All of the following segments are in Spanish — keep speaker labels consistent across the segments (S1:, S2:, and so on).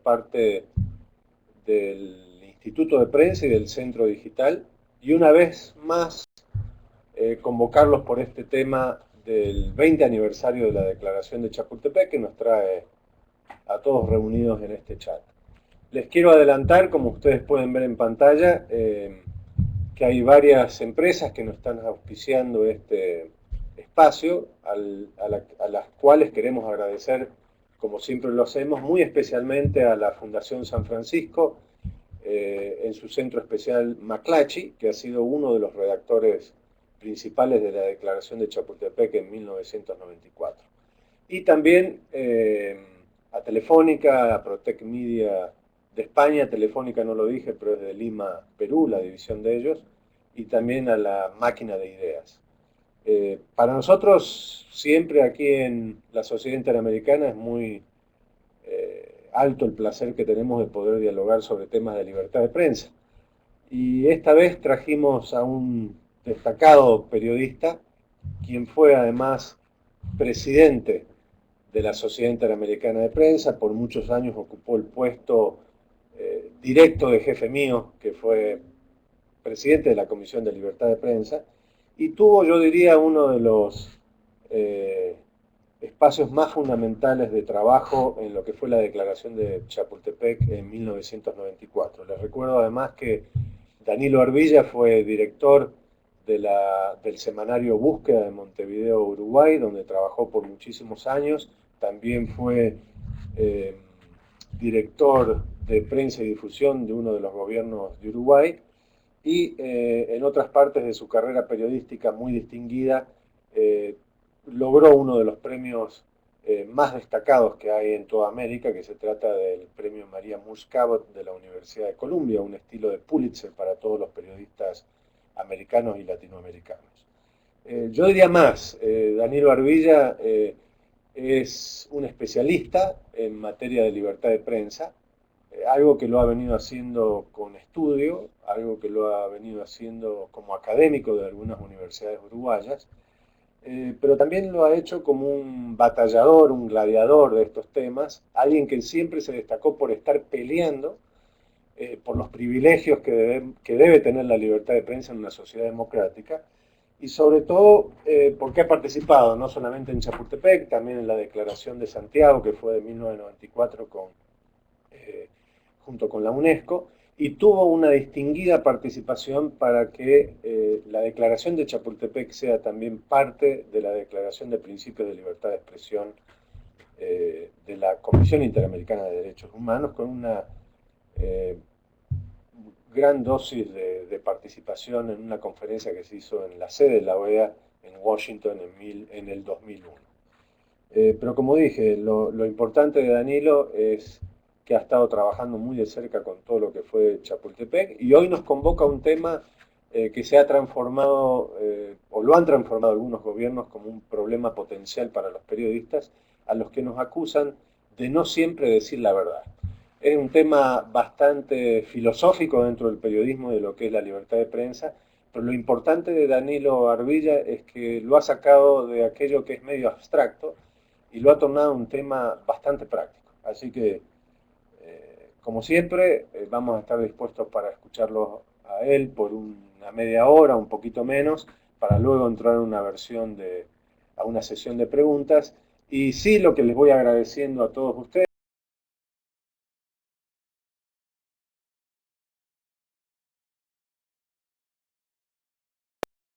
S1: parte del Instituto de Prensa y del Centro Digital, y una vez más convocarlos por este tema del 20 aniversario de la Declaración de Chapultepec, que nos trae a todos reunidos en este chat. Les quiero adelantar, como ustedes pueden ver en pantalla, que hay varias empresas que nos están auspiciando este espacio, a las cuales queremos agradecer, como siempre lo hacemos, muy especialmente a la Fundación San Francisco, en su centro especial McClatchy, que ha sido uno de los redactores principales de la Declaración de Chapultepec en 1994. Y también a Telefónica, a Protec Media de España, Telefónica no lo dije, pero es de Lima, Perú, la división de ellos, y también a la Máquina de Ideas. Para nosotros, siempre aquí en la Sociedad Interamericana, es muy alto el placer que tenemos de poder dialogar sobre temas de libertad de prensa. Y esta vez trajimos a un destacado periodista, quien fue además presidente de la Sociedad Interamericana de Prensa, por muchos años ocupó el puesto directo de jefe mío, que fue presidente de la Comisión de Libertad de Prensa, y tuvo, yo diría, uno de los espacios más fundamentales de trabajo en lo que fue la declaración de Chapultepec en 1994. Les recuerdo además que Danilo Arbilla fue director del semanario Búsqueda de Montevideo, Uruguay, donde trabajó por muchísimos años. También fue eh, director de prensa y difusión de uno de los gobiernos de Uruguay, y en otras partes de su carrera periodística muy distinguida, logró uno de los premios más destacados que hay en toda América, que se trata del premio María Moores Cabot de la Universidad de Columbia, un estilo de Pulitzer para todos los periodistas americanos y latinoamericanos. Yo diría más, Danilo Arbilla es un especialista en materia de libertad de prensa, algo que lo ha venido haciendo con estudio, algo que lo ha venido haciendo como académico de algunas universidades uruguayas, pero también lo ha hecho como un batallador, un gladiador de estos temas, alguien que siempre se destacó por estar peleando por los privilegios que debe tener la libertad de prensa en una sociedad democrática, y sobre todo porque ha participado no solamente en Chapultepec, también en la Declaración de Santiago, que fue de 1994 junto con la UNESCO, y tuvo una distinguida participación para que la Declaración de Chapultepec sea también parte de la Declaración de Principios de Libertad de Expresión de la Comisión Interamericana de Derechos Humanos, con una eh, gran dosis de participación en una conferencia que se hizo en la sede de la OEA en Washington en el 2001. Pero como dije, lo importante de Danilo es que ha estado trabajando muy de cerca con todo lo que fue Chapultepec, y hoy nos convoca un tema que se ha transformado, o lo han transformado algunos gobiernos, como un problema potencial para los periodistas, a los que nos acusan de no siempre decir la verdad. Es un tema bastante filosófico dentro del periodismo de lo que es la libertad de prensa, pero lo importante de Danilo Arbilla es que lo ha sacado de aquello que es medio abstracto y lo ha tornado un tema bastante práctico. Así que, como siempre, vamos a estar dispuestos para escucharlo a él por una media hora, un poquito menos, para luego entrar a una sesión de preguntas. Y sí, lo que les voy agradeciendo a todos ustedes,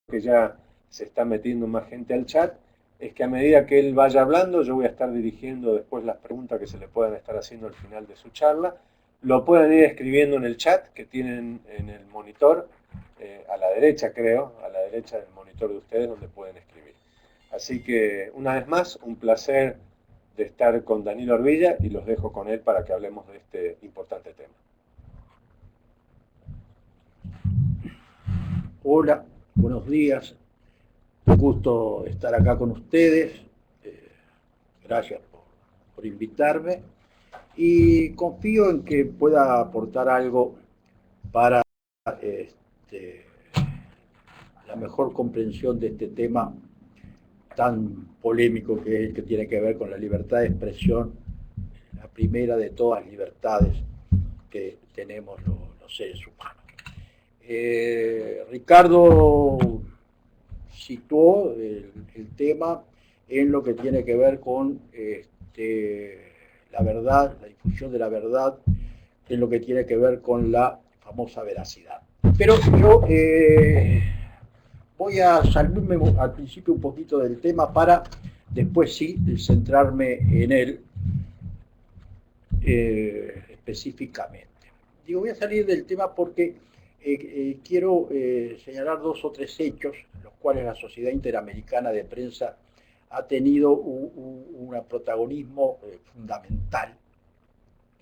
S1: que ya se está metiendo más gente al chat, es que a medida que él vaya hablando, yo voy a estar dirigiendo después las preguntas que se le puedan estar haciendo al final de su charla. Lo pueden ir escribiendo en el chat que tienen en el monitor, a la derecha creo, a la derecha del monitor de ustedes, donde pueden escribir. Así que, una vez más, un placer de estar con Danilo Arbilla, y los dejo con él para que hablemos de este importante tema.
S2: Hola, buenos días. Un gusto estar acá con ustedes. Eh, Gracias por invitarme y confío en que pueda aportar algo para este, la mejor comprensión de este tema tan polémico que es el que tiene que ver con la libertad de expresión, la primera de todas libertades que tenemos los seres humanos. Ricardo situó el tema en lo que tiene que ver con la verdad, la difusión de la verdad, en lo que tiene que ver con la famosa veracidad. Pero yo voy a salirme al principio un poquito del tema para después sí centrarme en él específicamente. Digo, voy a salir del tema porque quiero señalar 2 o 3 hechos en los cuales la Sociedad Interamericana de Prensa ha tenido un protagonismo fundamental.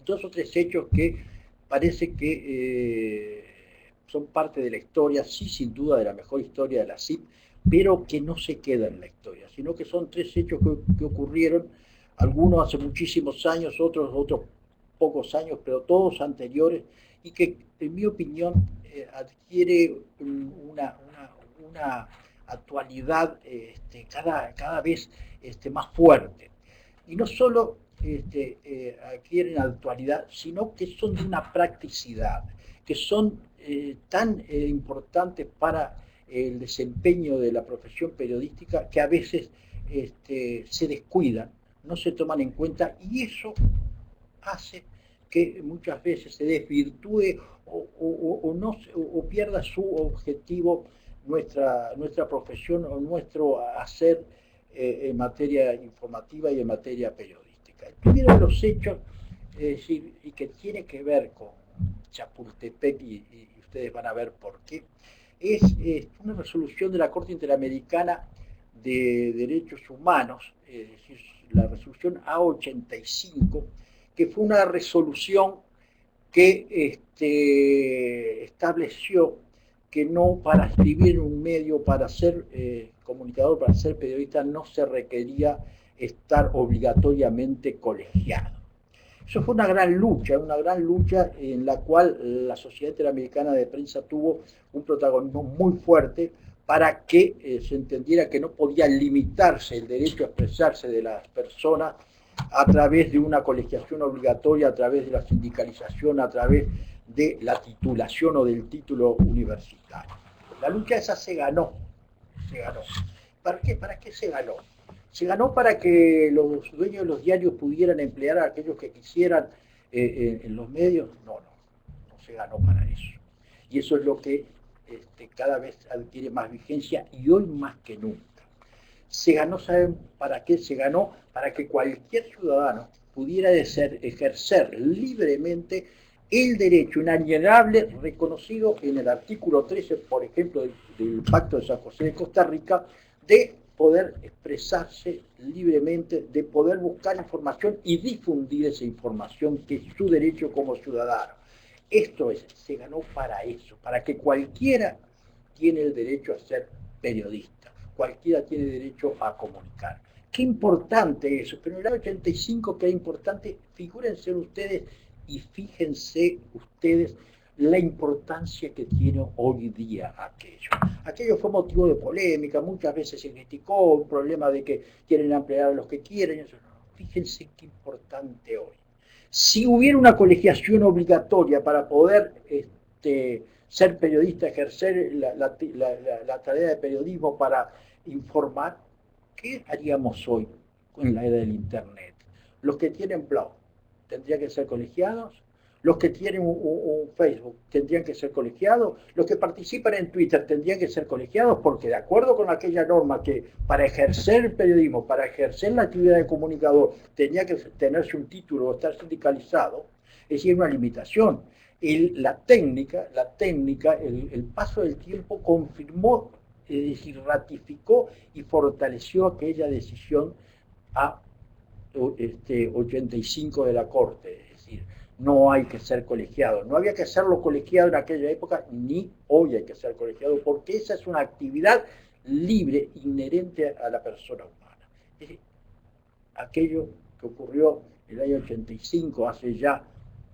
S2: 2 o 3 hechos que parece que son parte de la historia, sí, sin duda, de la mejor historia de la CIP, pero que no se quedan en la historia, sino que son 3 hechos que ocurrieron, algunos hace muchísimos años, otros pocos años, pero todos anteriores, y que, en mi opinión, adquiere una actualidad cada vez más fuerte. Y no solo adquieren actualidad, sino que son de una practicidad, que son tan importantes para el desempeño de la profesión periodística que a veces se descuidan, no se toman en cuenta, y eso hace que muchas veces se desvirtúe o pierda su objetivo nuestra profesión o nuestro hacer en materia informativa y en materia periodística. El primero de los hechos, y que tiene que ver con Chapultepec, y ustedes van a ver por qué, es una resolución de la Corte Interamericana de Derechos Humanos, es decir, la resolución A85, que fue una resolución que estableció que no, para escribir en un medio, para ser comunicador, para ser periodista, no se requería estar obligatoriamente colegiado. Eso fue una gran lucha en la cual la Sociedad Interamericana de Prensa tuvo un protagonismo muy fuerte para que se entendiera que no podía limitarse el derecho a expresarse de las personas a través de una colegiación obligatoria, a través de la sindicalización, a través de la titulación o del título universitario. La lucha esa se ganó. ¿Para qué se ganó? Se ganó para que los dueños de los diarios pudieran emplear a aquellos que quisieran en los medios. No se ganó para eso. Y eso es lo que cada vez adquiere más vigencia, y hoy más que nunca. Se ganó, ¿saben para qué? Se ganó para que cualquier ciudadano pudiera ejercer libremente el derecho inalienable reconocido en el artículo 13, por ejemplo, del Pacto de San José de Costa Rica, de poder expresarse libremente, de poder buscar información y difundir esa información, que es su derecho como ciudadano. Esto se ganó para eso, para que cualquiera tiene el derecho a ser periodista, cualquiera tiene derecho a comunicar. Qué importante eso, pero en el año 85, qué importante, figúrense ustedes y fíjense ustedes la importancia que tiene hoy día aquello. Aquello fue motivo de polémica, muchas veces se criticó, un problema de que quieren ampliar a los que quieren. Eso. Fíjense qué importante hoy. Si hubiera una colegiación obligatoria para poder ser periodista, ejercer la tarea de periodismo para informar, ¿qué haríamos hoy en la era del Internet? Los que tienen blog tendrían que ser colegiados, los que tienen un Facebook tendrían que ser colegiados, los que participan en Twitter tendrían que ser colegiados, porque de acuerdo con aquella norma que para ejercer el periodismo, para ejercer la actividad de comunicador, tenía que tenerse un título o estar sindicalizado, es decir, una limitación. La técnica, el paso del tiempo confirmó, es decir, ratificó y fortaleció aquella decisión A85 de la Corte. Es decir, no hay que ser colegiado. No había que hacerlo colegiado en aquella época, ni hoy hay que ser colegiado, porque esa es una actividad libre, inherente a la persona humana. Es decir, aquello que ocurrió en el año 85, hace ya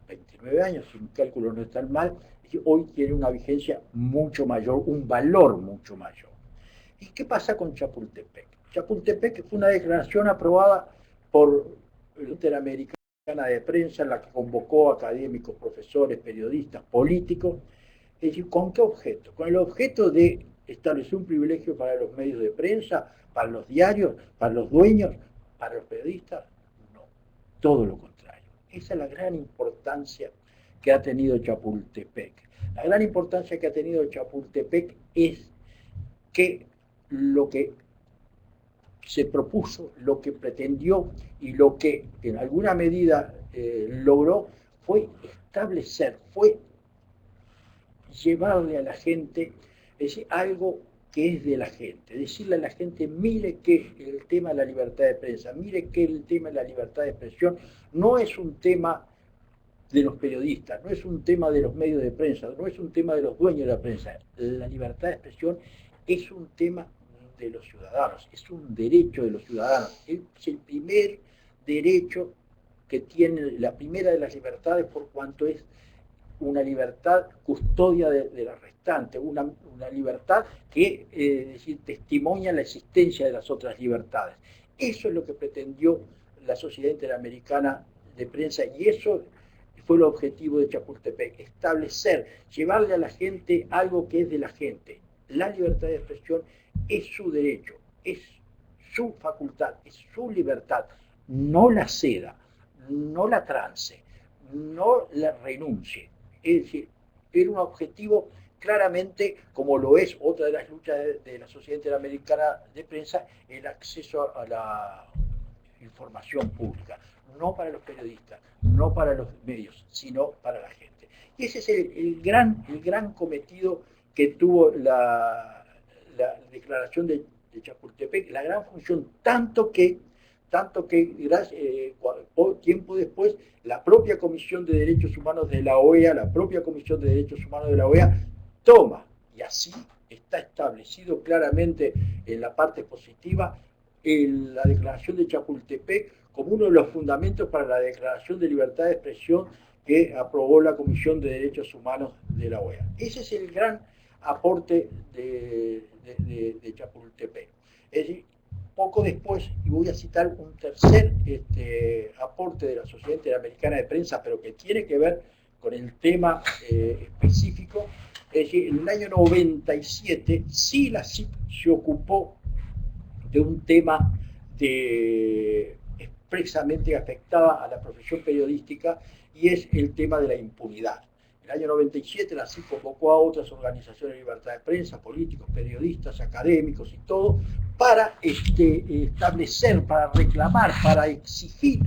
S2: 29 años, si mi cálculo no está mal, hoy tiene una vigencia mucho mayor, un valor mucho mayor. ¿Y qué pasa con Chapultepec? Chapultepec fue una declaración aprobada por el Interamericano de Prensa, en la que convocó académicos, profesores, periodistas, políticos. Es decir, ¿con qué objeto? Con el objeto de establecer un privilegio para los medios de prensa, para los diarios, para los dueños, para los periodistas. No, todo lo contrario. Esa es la gran importancia que ha tenido Chapultepec. La gran importancia que ha tenido Chapultepec es que lo que se propuso, lo que pretendió y lo que en alguna medida logró fue establecer, fue llevarle a la gente, es decir, algo que es de la gente, decirle a la gente, mire que el tema de la libertad de prensa, mire que el tema de la libertad de expresión no es un tema de los periodistas, no es un tema de los medios de prensa, no es un tema de los dueños de la prensa. La libertad de expresión es un tema de los ciudadanos, es un derecho de los ciudadanos, es el primer derecho que tiene, la primera de las libertades, por cuanto es una libertad custodia de la restante, una libertad que decir, testimonia la existencia de las otras libertades. Eso es lo que pretendió la Sociedad Interamericana de Prensa y eso fue el objetivo de Chapultepec, establecer, llevarle a la gente algo que es de la gente. La libertad de expresión es su derecho, es su facultad, es su libertad, no la ceda, no la trance, no la renuncie. Es decir, era un objetivo claramente, como lo es otra de las luchas de la Sociedad Interamericana de Prensa, el acceso a la información pública, no para los periodistas, no para los medios, sino para la gente. Y ese es el gran cometido que tuvo la declaración de Chapultepec, la gran función, tanto que tiempo después la propia Comisión de Derechos Humanos de la OEA, toma, y así está establecido claramente en la parte positiva, en la declaración de Chapultepec como uno de los fundamentos para la Declaración de Libertad de Expresión que aprobó la Comisión de Derechos Humanos de la OEA. Ese es el gran aporte de Chapultepec. Es decir, poco después, y voy a citar un tercer aporte de la Sociedad Interamericana de Prensa, pero que tiene que ver con el tema específico, es decir, en el año 97, sí la CIP se ocupó de un tema expresamente afectaba a la profesión periodística y es el tema de la impunidad. En el año 97 la CIP convocó a otras organizaciones de libertad de prensa, políticos, periodistas, académicos y todo, para establecer, para reclamar, para exigir,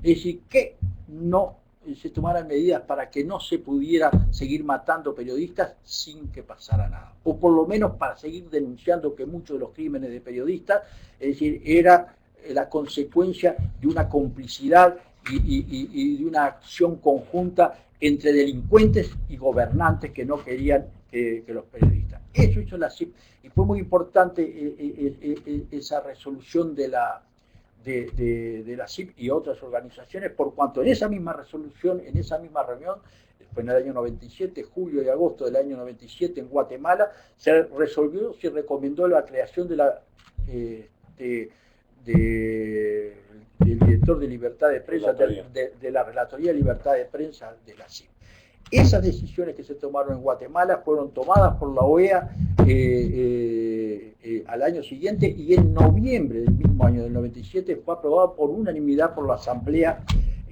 S2: es decir, que no se tomaran medidas para que no se pudiera seguir matando periodistas sin que pasara nada. O por lo menos para seguir denunciando que muchos de los crímenes de periodistas, es decir, era la consecuencia de una complicidad y de una acción conjunta entre delincuentes y gobernantes que no querían que los periodistas. Eso hizo la CIP y fue muy importante esa resolución de la CIP y otras organizaciones, por cuanto en esa misma resolución, en esa misma reunión, fue en el año 97, julio y agosto del año 97 en Guatemala, se resolvió, se recomendó la creación de del director de libertad de prensa, de la Relatoría de Libertad de Prensa de la CIP. Esas decisiones que se tomaron en Guatemala fueron tomadas por la OEA al año siguiente y en noviembre del mismo año del 97 fue aprobado por unanimidad por la Asamblea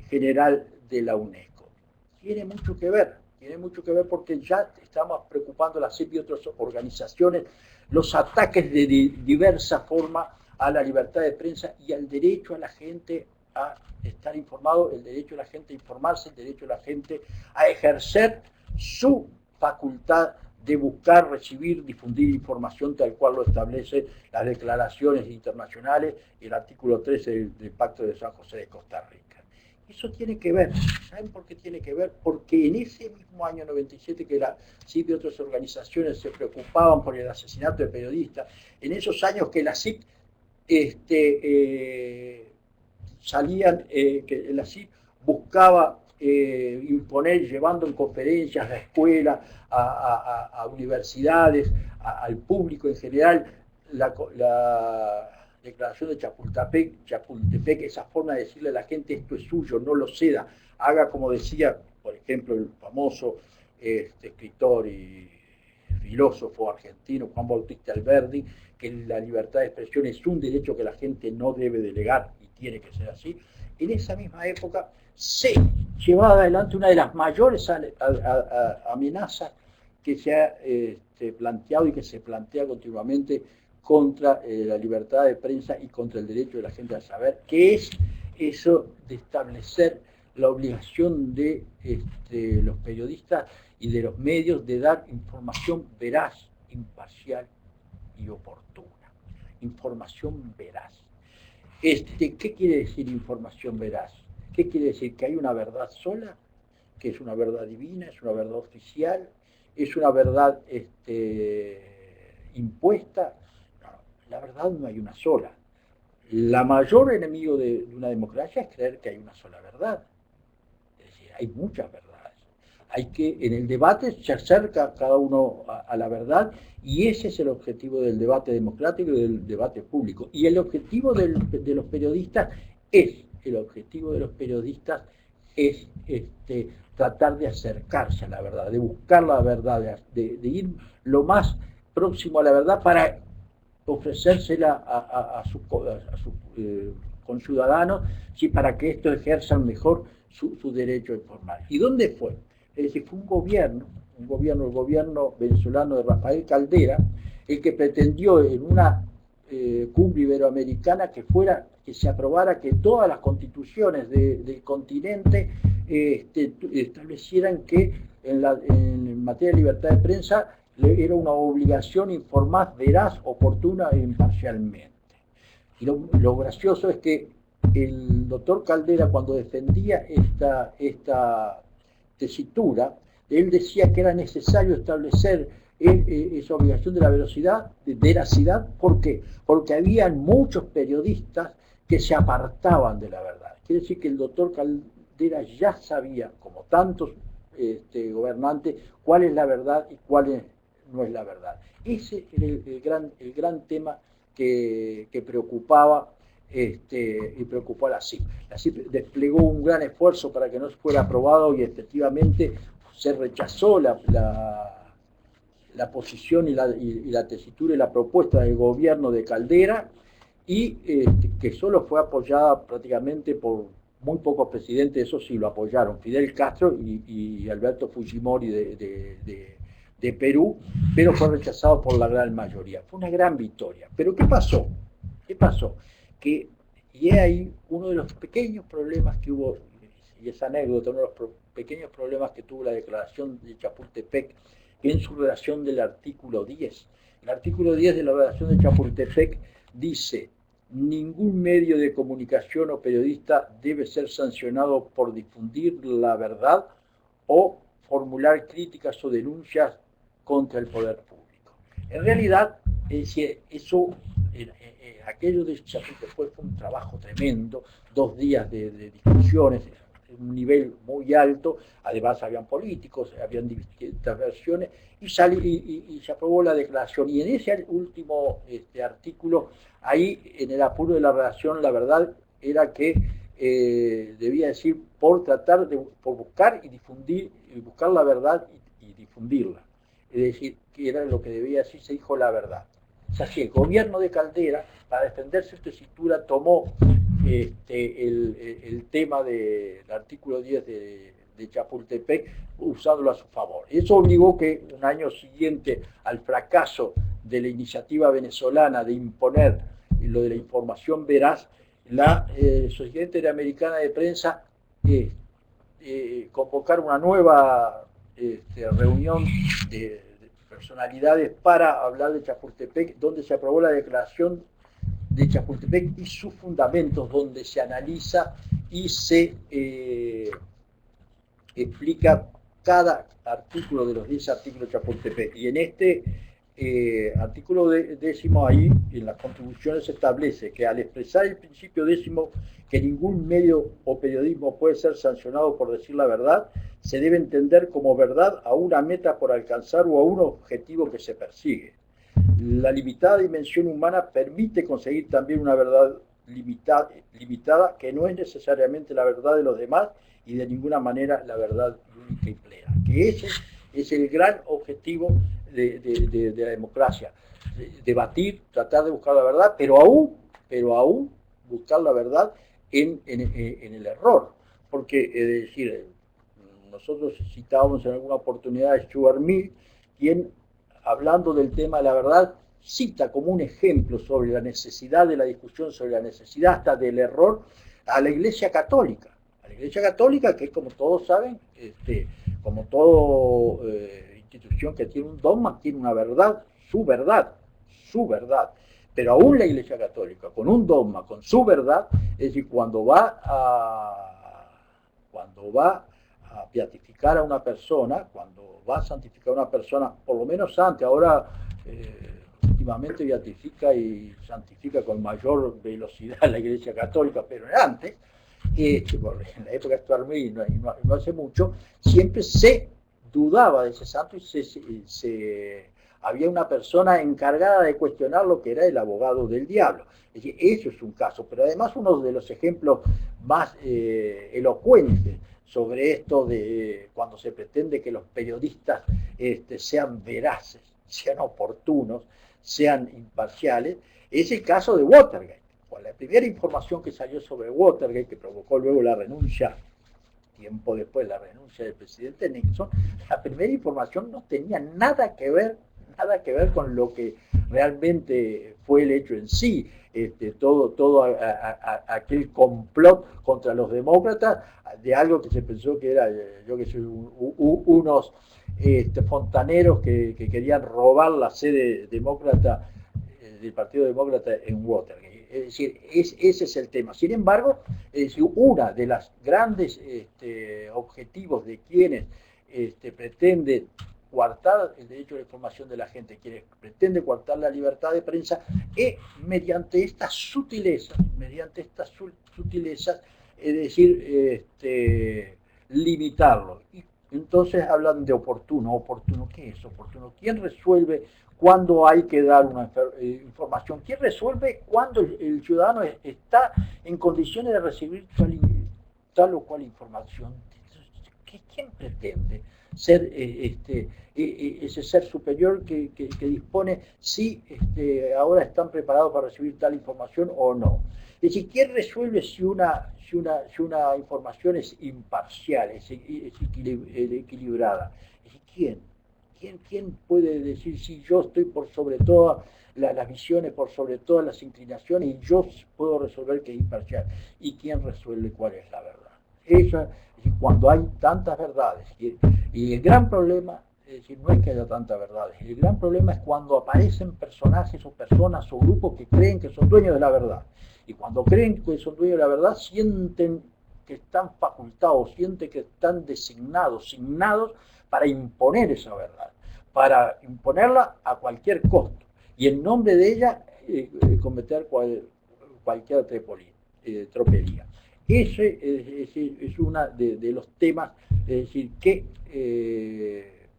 S2: General de la UNESCO. Tiene mucho que ver porque ya estamos preocupando la CIP y otras organizaciones los ataques de diversa forma a la libertad de prensa y al derecho a la gente a estar informado, el derecho de la gente a informarse, el derecho de la gente a ejercer su facultad de buscar, recibir, difundir información tal cual lo establecen las declaraciones internacionales y el artículo 13 del Pacto de San José de Costa Rica. Eso tiene que ver, ¿saben por qué tiene que ver? Porque en ese mismo año 97 que la CIP y otras organizaciones se preocupaban por el asesinato de periodistas, en esos años que la CIP salían, que la CIP buscaba imponer, llevando en conferencias a escuelas, a universidades, al público en general, declaración de Chapultepec, esa forma de decirle a la gente esto es suyo, no lo ceda, haga como decía, por ejemplo, el famoso escritor y filósofo argentino Juan Bautista Alberdi, que la libertad de expresión es un derecho que la gente no debe delegar y tiene que ser así. En esa misma época se llevaba adelante una de las mayores amenazas que se ha planteado y que se plantea continuamente contra la libertad de prensa y contra el derecho de la gente a saber, que es eso de establecer la obligación de los periodistas y de los medios de dar información veraz, imparcial y oportuna. Información veraz. ¿Qué quiere decir información veraz? ¿Qué quiere decir? ¿Que hay una verdad sola? ¿Que es una verdad divina? ¿Es una verdad oficial? ¿Es una verdad impuesta? No, la verdad no hay una sola. La mayor enemigo de una democracia es creer que hay una sola verdad. Es decir, hay muchas verdades. Hay que, en el debate se acerca cada uno a la verdad y ese es el objetivo del debate democrático y del debate público. Y el objetivo de los periodistas es tratar de acercarse a la verdad, de buscar la verdad, de ir lo más próximo a la verdad para ofrecérsela a sus conciudadanos, ¿sí? Para que estos ejerzan mejor su derecho a informar. ¿Y dónde fue? Es decir, fue el gobierno venezolano de Rafael Caldera, el que pretendió en una cumbre iberoamericana que se aprobara que todas las constituciones del continente establecieran que en materia de libertad de prensa era una obligación informar veraz, oportuna e imparcialmente. Y lo gracioso es que el doctor Caldera, cuando defendía esta tesitura, él decía que era necesario establecer esa obligación de la veracidad. ¿Por qué? Porque habían muchos periodistas que se apartaban de la verdad. Quiere decir que el doctor Caldera ya sabía, como tantos gobernantes, cuál es la verdad y cuál no es la verdad. Ese era el gran tema que preocupaba y preocupó a la CIP. La CIP desplegó un gran esfuerzo para que no fuera aprobado y efectivamente se rechazó la posición y la tesitura y la propuesta del gobierno de Caldera y que solo fue apoyada prácticamente por muy pocos presidentes, eso sí lo apoyaron, Fidel Castro y Alberto Fujimori de Perú, pero fue rechazado por la gran mayoría. Fue una gran victoria. Pero ¿qué pasó? Y es ahí uno de los pequeños problemas que hubo, y esa anécdota, uno de los pequeños problemas que tuvo la declaración de Chapultepec, que en su redacción del artículo 10. El artículo 10 de la redacción de Chapultepec dice: ningún medio de comunicación o periodista debe ser sancionado por difundir la verdad o formular críticas o denuncias contra el poder público. En realidad, aquello de Chapultepec fue un trabajo tremendo, 2 días de discusiones, un nivel muy alto, además habían políticos, habían distintas versiones, y se aprobó la declaración. Y en ese último artículo, ahí en el apuro de la redacción, la verdad era que debía decir por buscar y difundir, y buscar la verdad y difundirla. Es decir, que era lo que debía decir, se dijo la verdad. O sea, si el gobierno de Caldera, para defender su tesitura, tomó el tema del artículo 10 de Chapultepec, usándolo a su favor. Eso obligó que un año siguiente al fracaso de la iniciativa venezolana de imponer lo de la información veraz, la Sociedad Interamericana de Prensa convocar una nueva reunión de personalidades para hablar de Chapultepec, donde se aprobó la declaración de Chapultepec y sus fundamentos, donde se analiza y se explica cada artículo de los 10 artículos de Chapultepec. Y en este artículo 10 ahí, en las contribuciones se establece que al expresar el principio 10 que ningún medio o periodismo puede ser sancionado por decir la verdad, se debe entender como verdad a una meta por alcanzar o a un objetivo que se persigue. la limitada dimensión humana permite conseguir también una verdad limitada, que no es necesariamente la verdad de los demás y de ninguna manera la verdad única y plena. Que ese es el gran objetivo de la democracia. Debatir, tratar de buscar la verdad, pero aún buscar la verdad en el error. Porque, es decir, nosotros citábamos en alguna oportunidad a Stuart Mill, quien, hablando del tema de la verdad, cita como un ejemplo sobre la necesidad de la discusión, sobre la necesidad hasta del error, a la Iglesia Católica. A la Iglesia Católica, que como todos saben, como toda institución que tiene un dogma, tiene una verdad, su verdad, su verdad. Pero aún la Iglesia Católica, con un dogma, con su verdad, es decir, cuando va a beatificar a una persona, cuando va a santificar a una persona, por lo menos antes, ahora últimamente beatifica y santifica con mayor velocidad la Iglesia Católica, pero antes, en la época de Stuart Mill, no hace mucho, siempre se dudaba de ese santo y había una persona encargada de cuestionar lo que era el abogado del diablo. Es decir, eso es un caso, pero además uno de los ejemplos más elocuentes sobre esto de cuando se pretende que los periodistas sean veraces, sean oportunos, sean imparciales, es el caso de Watergate. Con la primera información que salió sobre Watergate, que provocó luego la renuncia, tiempo después la renuncia del presidente Nixon, la primera información no tenía nada que ver con lo que realmente fue el hecho en sí. Todo aquel complot contra los demócratas, de algo que se pensó que era, yo que sé, unos fontaneros que querían robar la sede demócrata del Partido Demócrata en Watergate. Es decir, ese es el tema. Sin embargo, es decir, una de las grandes objetivos de quienes pretenden coartar el derecho a la información de la gente, quienes pretenden coartar la libertad de prensa, es mediante estas sutilezas, es decir, limitarlo. Y entonces hablan de oportuno. ¿Oportuno qué es oportuno? ¿Quién resuelve cuándo hay que dar una información? ¿Quién resuelve cuándo el ciudadano está en condiciones de recibir tal o cual información? ¿Quién pretende ser ese ser superior que dispone si ahora están preparados para recibir tal información o no? Es decir, ¿quién resuelve si una información es imparcial, es equilibrada? Es decir, ¿Quién puede decir si yo estoy por sobre todas las visiones, por sobre todas las inclinaciones, y yo puedo resolver que es imparcial? ¿Y quién resuelve cuál es la verdad? Eso es decir, cuando hay tantas verdades. Y el gran problema, es decir, no es que haya tantas verdades, el gran problema es cuando aparecen personajes o personas o grupos que creen que son dueños de la verdad. Y cuando creen que son dueños de la verdad, sienten que están facultados, sienten que están designados para imponer esa verdad, para imponerla a cualquier costo, y en nombre de ella cometer cualquier tropelía. Ese es uno de los temas, es decir, que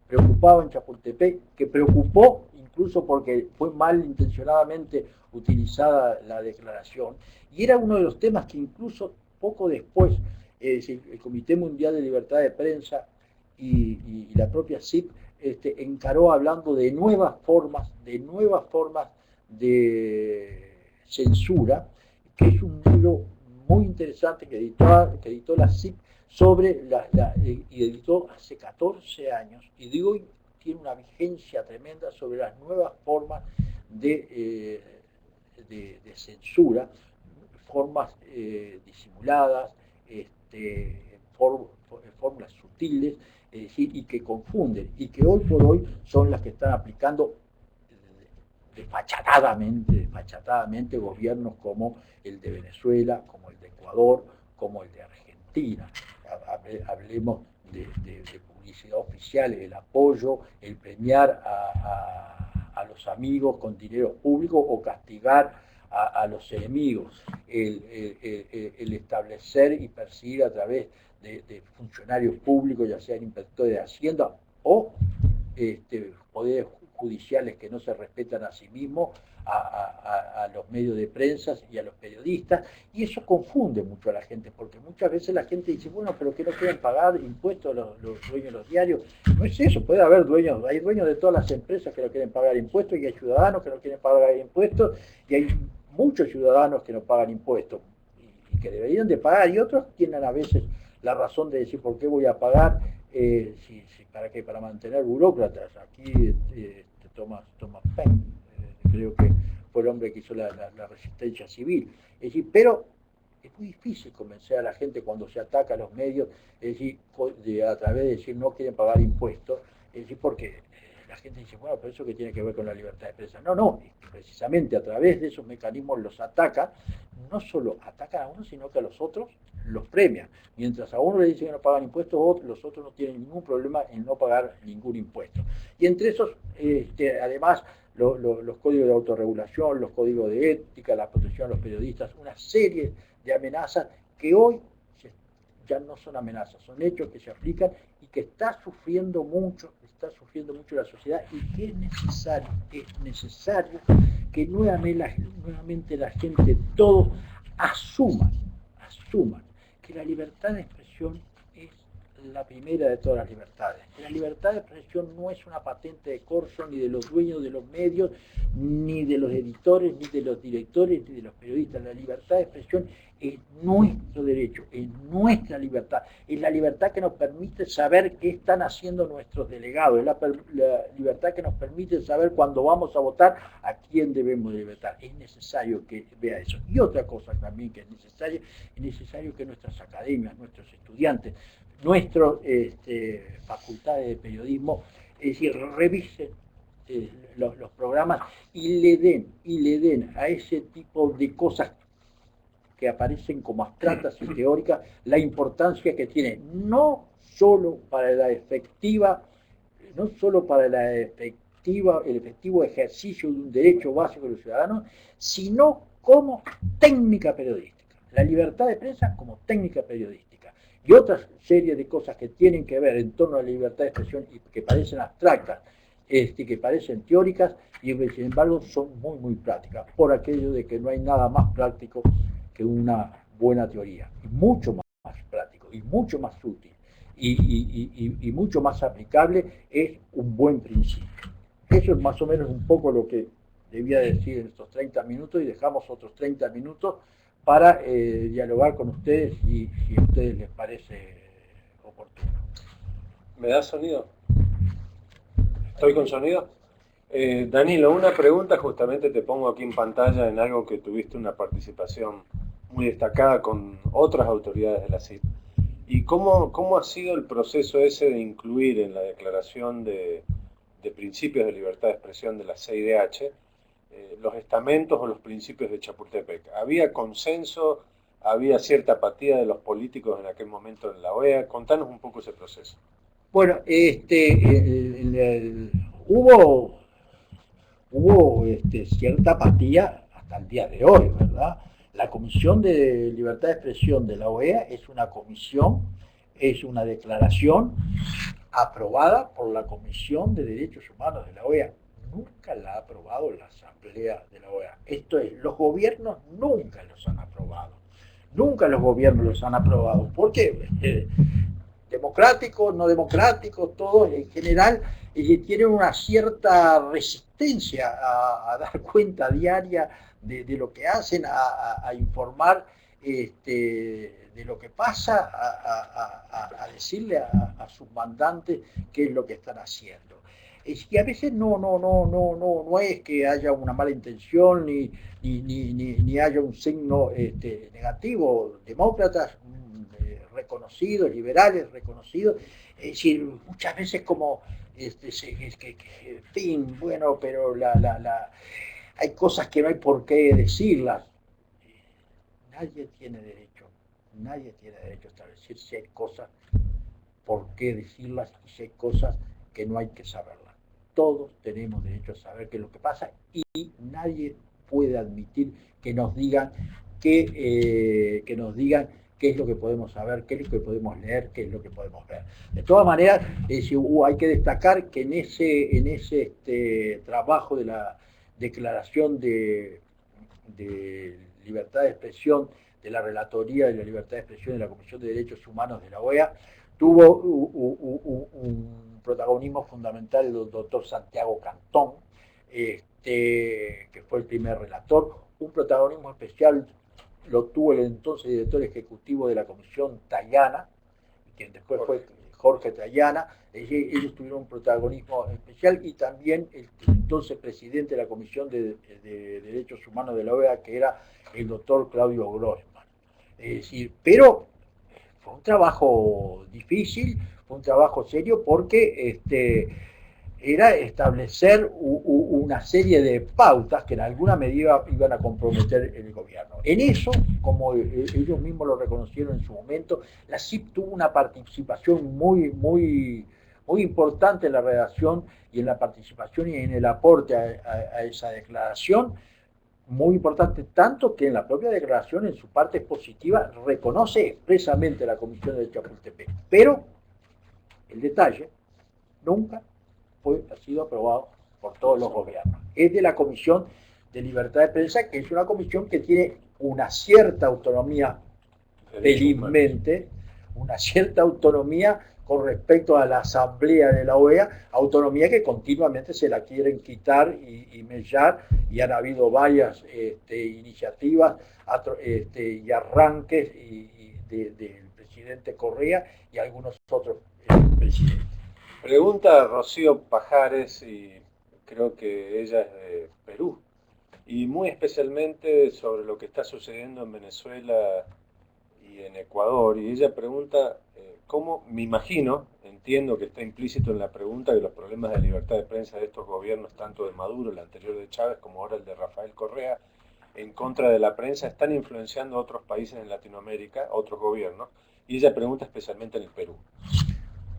S2: preocupaba en Chapultepec, que preocupó incluso porque fue mal intencionadamente utilizada la declaración, y era uno de los temas que incluso poco después, es decir, el Comité Mundial de Libertad de Prensa y la propia CIP encaró hablando de nuevas formas de censura, que es un libro muy interesante que editó la CIP y editó hace 14 años, y de hoy tiene una vigencia tremenda sobre las nuevas formas de censura, formas disimuladas, fórmulas sutiles, es decir, y que confunden, y que hoy por hoy son las que están aplicando desfachatadamente gobiernos como el de Venezuela, como el de Ecuador, como el de Argentina. Hablemos de publicidad oficial, el apoyo, el premiar a los amigos con dinero público o castigar a los enemigos, el establecer y perseguir a través de funcionarios públicos, ya sean inspectores de Hacienda o poderes judiciales que no se respetan a sí mismos, a los medios de prensa y a los periodistas, y eso confunde mucho a la gente, porque muchas veces la gente dice, bueno, pero que no quieren pagar impuestos los dueños de los diarios. No es eso, puede haber dueños, hay dueños de todas las empresas que no quieren pagar impuestos, y hay ciudadanos que no quieren pagar impuestos, y hay muchos ciudadanos que no pagan impuestos, y que deberían de pagar, y otros tienen a veces la razón de decir, ¿por qué voy a pagar? ¿Para qué? Para mantener burócratas. Aquí Thomas Paine, creo que fue el hombre que hizo la resistencia civil. Es decir, pero es muy difícil convencer a la gente cuando se ataca a los medios, es decir, a través de decir no quieren pagar impuestos, es decir, porque la gente dice, bueno, pero eso que tiene que ver con la libertad de expresión. No, precisamente a través de esos mecanismos los ataca, no solo atacan a uno, sino que a los otros los premian. Mientras a uno le dicen que no pagan impuestos, los otros no tienen ningún problema en no pagar ningún impuesto. Y entre esos, además, los códigos de autorregulación, los códigos de ética, la protección de los periodistas, una serie de amenazas que hoy ya no son amenazas, son hechos que se aplican y que está sufriendo mucho la sociedad, y que es necesario que nuevamente la gente, todos asuman que la libertad de expresión es la primera de todas las libertades. La libertad de expresión no es una patente de corso ni de los dueños de los medios, ni de los editores, ni de los directores, ni de los periodistas. La libertad de expresión es nuestro derecho, es nuestra libertad, es la libertad que nos permite saber qué están haciendo nuestros delegados, es la libertad que nos permite saber cuando vamos a votar a quién debemos de votar. Es necesario que vea eso. Y otra cosa también que es necesario que nuestras academias, nuestros estudiantes, nuestras facultades de periodismo, es decir, revisen los programas y le den a ese tipo de cosas que aparecen como abstractas y teóricas la importancia que tiene, no solo para el efectivo ejercicio de un derecho básico de los ciudadanos, sino como técnica periodística. La libertad de prensa como técnica periodística. Y otra serie de cosas que tienen que ver en torno a la libertad de expresión y que parecen abstractas, que parecen teóricas, y que sin embargo son muy, muy prácticas, por aquello de que no hay nada más práctico que una buena teoría, y mucho más práctico, y mucho más útil, y mucho más aplicable es un buen principio. Eso es más o menos un poco lo que debía decir en estos 30 minutos, y dejamos otros 30 minutos para dialogar con ustedes, si a ustedes les parece oportuno.
S1: ¿Me da sonido? ¿Estoy con sonido? Danilo, una pregunta, justamente te pongo aquí en pantalla en algo que tuviste una participación muy destacada con otras autoridades de la CID. ¿Y cómo ha sido el proceso ese de incluir en la Declaración de Principios de Libertad de Expresión de la CIDH los estamentos o los principios de Chapultepec? ¿Había consenso? ¿Había cierta apatía de los políticos en aquel momento en la OEA? Contanos un poco ese proceso.
S2: Bueno, hubo cierta apatía hasta el día de hoy, ¿verdad? La Comisión de Libertad de Expresión de la OEA es una comisión, es una declaración aprobada por la Comisión de Derechos Humanos de la OEA. Nunca la ha aprobado la Asamblea de la OEA. Esto es, los gobiernos nunca los han aprobado. Nunca los gobiernos los han aprobado. ¿Por qué? Democráticos, no democráticos, todos en general tienen una cierta resistencia a dar cuenta diaria de lo que hacen, a informar de lo que pasa, a decirle a sus mandantes qué es lo que están haciendo. Y a veces no es que haya una mala intención ni haya un signo negativo. Demócratas reconocidos, liberales reconocidos, es decir, muchas veces como en fin, bueno, pero hay cosas que no hay por qué decirlas. Nadie tiene derecho a establecer si hay cosas por qué decirlas y si hay cosas que no hay que saberlas. Todos tenemos derecho a saber qué es lo que pasa, y nadie puede admitir que nos digan qué es lo que podemos saber, qué es lo que podemos leer, qué es lo que podemos ver. De todas maneras, hay que destacar que en ese trabajo de la declaración de libertad de expresión, de la Relatoría de la Libertad de Expresión de la Comisión de Derechos Humanos de la OEA, tuvo un protagonismo fundamental el doctor Santiago Cantón, que fue el primer relator. Un protagonismo especial lo tuvo el entonces director ejecutivo de la Comisión Tayana, quien después fue Jorge Tayana. Ellos tuvieron un protagonismo especial, y también el entonces presidente de la Comisión de Derechos Humanos de la OEA, que era el doctor Claudio Grossman. Es decir, pero fue un trabajo difícil, fue un trabajo serio, porque era establecer una serie de pautas que en alguna medida iban a comprometer el gobierno. En eso, como ellos mismos lo reconocieron en su momento, la CIP tuvo una participación muy importante en la redacción y en la participación y en el aporte a esa declaración, muy importante, tanto que en la propia declaración, en su parte expositiva, reconoce expresamente la Comisión de Chapultepec. Pero el detalle nunca ha sido aprobado por todos los gobiernos. Es de la Comisión de Libertad de Prensa, que es una comisión que tiene una cierta autonomía, felizmente, una cierta autonomía con respecto a la Asamblea de la OEA, autonomía que continuamente se la quieren quitar y mellar, y han habido varias iniciativas y arranques del presidente Correa y algunos otros presidentes.
S1: Pregunta Rocío Pajares, y creo que ella es de Perú, y muy especialmente sobre lo que está sucediendo en Venezuela y en Ecuador. Y ella pregunta cómo, me imagino, entiendo que está implícito en la pregunta, que los problemas de libertad de prensa de estos gobiernos, tanto de Maduro, el anterior de Chávez, como ahora el de Rafael Correa, en contra de la prensa, están influenciando a otros países en Latinoamérica, otros gobiernos, y ella pregunta especialmente en el Perú.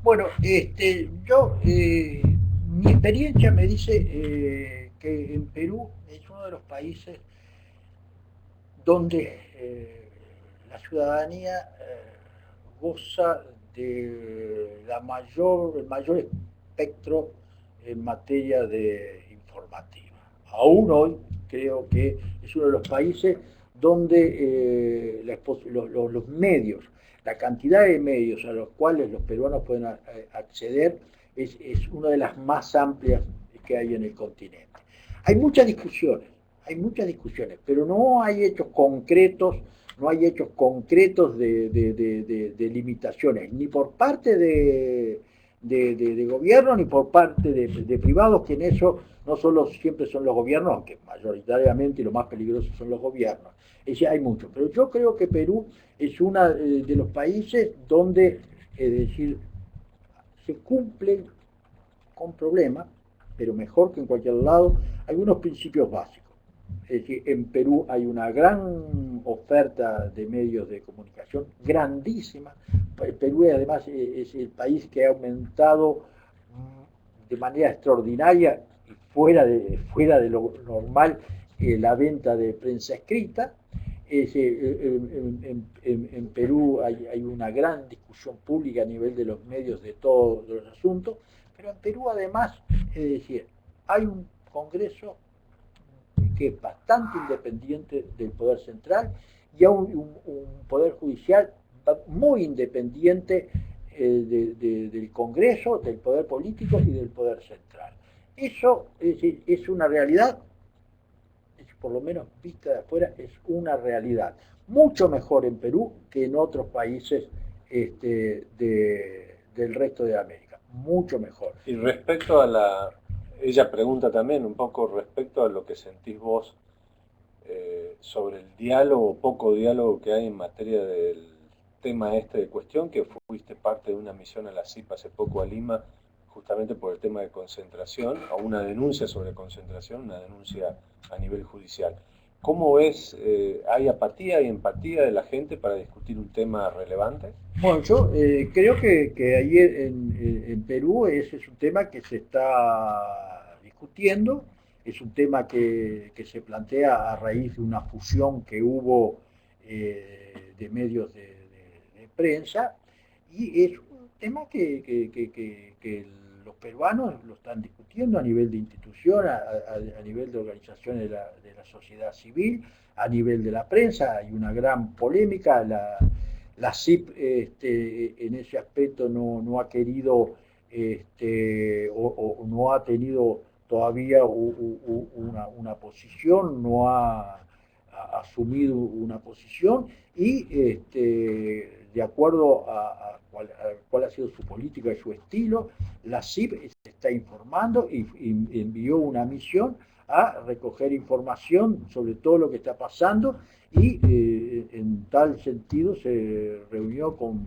S2: Bueno, mi experiencia me dice que en Perú es uno de los países donde la ciudadanía goza de el mayor espectro en materia de informativa. Aún hoy creo que es uno de los países donde los medios, la cantidad de medios a los cuales los peruanos pueden acceder es una de las más amplias que hay en el continente. Hay muchas discusiones, pero no hay hechos concretos, de limitaciones, ni por parte de gobierno, ni por parte de privados, que en eso no solo siempre son los gobiernos, aunque mayoritariamente y lo más peligroso son los gobiernos. Es decir, hay mucho. Pero yo creo que Perú es uno de los países donde, es decir, se cumplen con problemas, pero mejor que en cualquier lado, algunos principios básicos. Es decir, en Perú hay una gran oferta de medios de comunicación, grandísima. Perú además es el país que ha aumentado de manera extraordinaria y fuera de lo normal la venta de prensa escrita. En Perú hay una gran discusión pública a nivel de los medios de todos los asuntos, pero en Perú además, es decir, hay un Congreso que es bastante independiente del Poder Central, y a un Poder Judicial muy independiente del Congreso, del Poder Político y del Poder Central. Eso es una realidad, por lo menos vista de afuera, es una realidad. Mucho mejor en Perú que en otros países del resto de América. Mucho mejor.
S1: Y respecto a ella pregunta también un poco respecto a lo que sentís vos sobre el diálogo, poco diálogo que hay en materia del tema de cuestión, que fuiste parte de una misión a la CIP hace poco a Lima, justamente por el tema de concentración, o una denuncia sobre concentración, una denuncia a nivel judicial. ¿Cómo ves, hay apatía y empatía de la gente para discutir un tema relevante?
S2: Bueno, yo creo que ahí en Perú ese es un tema que se está discutiendo, es un tema que se plantea a raíz de una fusión que hubo de medios de prensa, y es un tema que los peruanos lo están discutiendo a nivel de institución, a nivel de organizaciones de la sociedad civil, a nivel de la prensa. Hay una gran polémica. La CIP en ese aspecto no ha querido o no ha tenido todavía una posición, no ha asumido una posición, y de acuerdo a cuál ha sido su política y su estilo, la CIP se está informando y envió una misión a recoger información sobre todo lo que está pasando, y en tal sentido se reunió con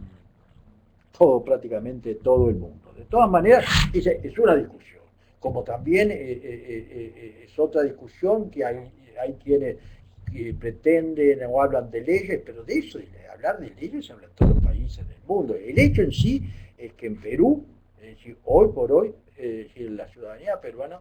S2: prácticamente todo el mundo. De todas maneras, es una discusión, como también es otra discusión que hay quienes que pretenden o hablan de leyes, pero de eso, hablar de leyes se habla en todos los países del mundo. El hecho en sí es que en Perú, es decir, hoy por hoy, la ciudadanía peruana,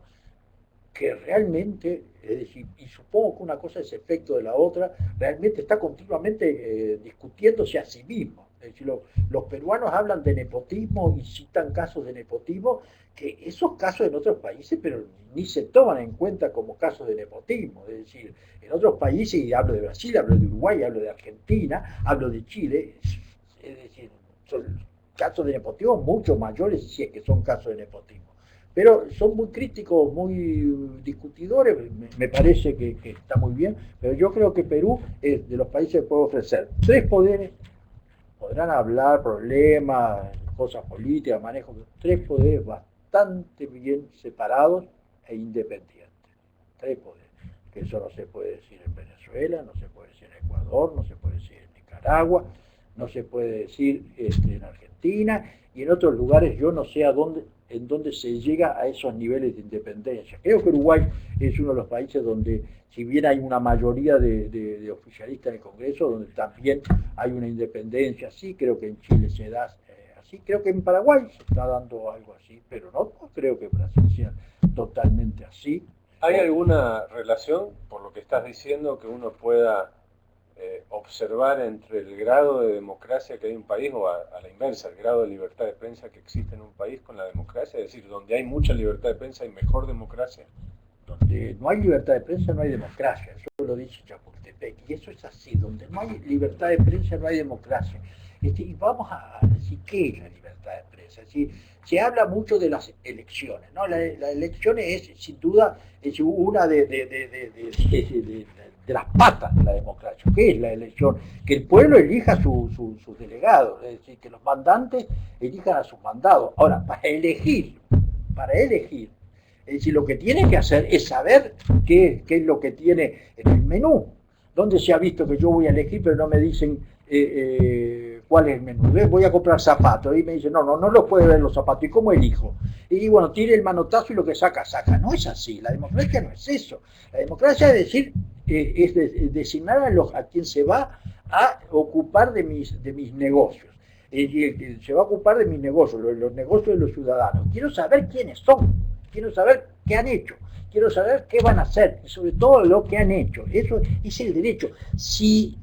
S2: que realmente, es decir, y supongo que una cosa es efecto de la otra, realmente está continuamente discutiéndose a sí mismo. Es decir, los peruanos hablan de nepotismo y citan casos de nepotismo, que esos casos en otros países, pero ni se toman en cuenta como casos de nepotismo. Es decir, en otros países, y hablo de Brasil, hablo de Uruguay, hablo de Argentina, hablo de Chile, es decir, son casos de nepotismo mucho mayores, si es que son casos de nepotismo. Pero son muy críticos, muy discutidores. Me parece que está muy bien, pero yo creo que Perú es de los países que puede ofrecer 3 poderes. Podrán hablar problemas, cosas políticas, manejo, 3 poderes bastante bien separados e independientes. 3 poderes. Que eso no se puede decir en Venezuela, no se puede decir en Ecuador, no se puede decir en Nicaragua, no se puede decir en Argentina, y en otros lugares yo no sé en dónde se llega a esos niveles de independencia. Creo que Uruguay es uno de los países donde, si bien hay una mayoría de oficialistas en el Congreso, donde también hay una independencia así. Creo que en Chile se da así, creo que en Paraguay se está dando algo así, pero no creo que en Brasil sea totalmente así.
S1: ¿Hay alguna relación, por lo que estás diciendo, que uno pueda observar entre el grado de democracia que hay en un país, o a la inversa, el grado de libertad de prensa que existe en un país con la democracia? Es decir, donde hay mucha libertad de prensa hay mejor democracia.
S2: Donde no hay libertad de prensa no hay democracia, eso lo dice Chapultepec, y eso es así. Donde no hay libertad de prensa no hay democracia. Y vamos a decir, ¿qué es la libertad de prensa? Se habla mucho de las elecciones, ¿no? Las elecciones es, sin duda, es una de las patas de la democracia. ¿Qué es la elección? Que el pueblo elija sus delegados, es decir, que los mandantes elijan a sus mandados. Ahora, para elegir, es decir, lo que tiene que hacer es saber qué es lo que tiene en el menú. ¿Dónde se ha visto que yo voy a elegir, pero no me dicen cuál es el menú? Voy a comprar zapatos y me dicen, no los puede ver los zapatos. ¿Y cómo elijo? Y bueno, tire el manotazo y lo que saca. No es así. La democracia no es eso. La democracia es decir, es designar a quien se va a ocupar de mis negocios. Se va a ocupar de mis negocios, los negocios de los ciudadanos. Quiero saber quiénes son. Quiero saber qué han hecho, quiero saber qué van a hacer, y sobre todo lo que han hecho. Eso es el derecho. Si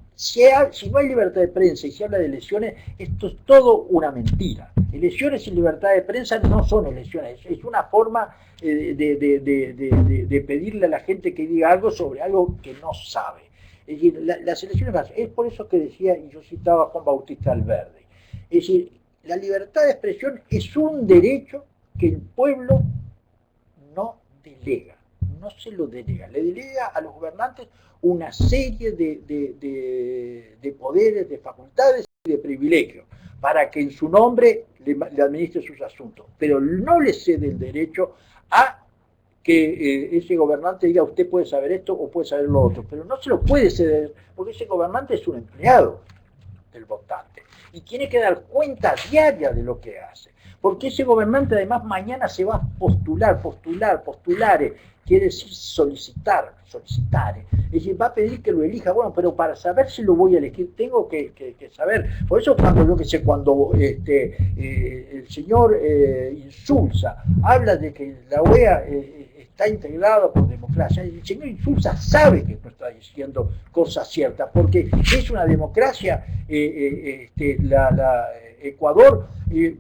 S2: no hay libertad de prensa y se habla de elecciones, esto es todo una mentira. Elecciones sin libertad de prensa no son elecciones, es una forma de pedirle a la gente que diga algo sobre algo que no sabe. Es decir, las elecciones, es por eso que decía, y yo citaba a Juan Bautista Alberdi, es decir, la libertad de expresión es un derecho que el pueblo no delega, no se lo delega, le delega a los gobernantes una serie de poderes, de facultades y de privilegios para que en su nombre le administre sus asuntos, pero no le cede el derecho a que ese gobernante diga usted puede saber esto o puede saber lo otro, pero no se lo puede ceder porque ese gobernante es un empleado del votante y tiene que dar cuenta diaria de lo que hace. Porque ese gobernante además mañana se va a postular, quiere decir solicitar. Es decir, va a pedir que lo elija, bueno, pero para saber si lo voy a elegir, tengo que saber. Por eso cuando el señor Insulza habla de que la OEA está integrada por democracia, el señor Insulza sabe que no está diciendo cosas ciertas, porque es una democracia, Ecuador,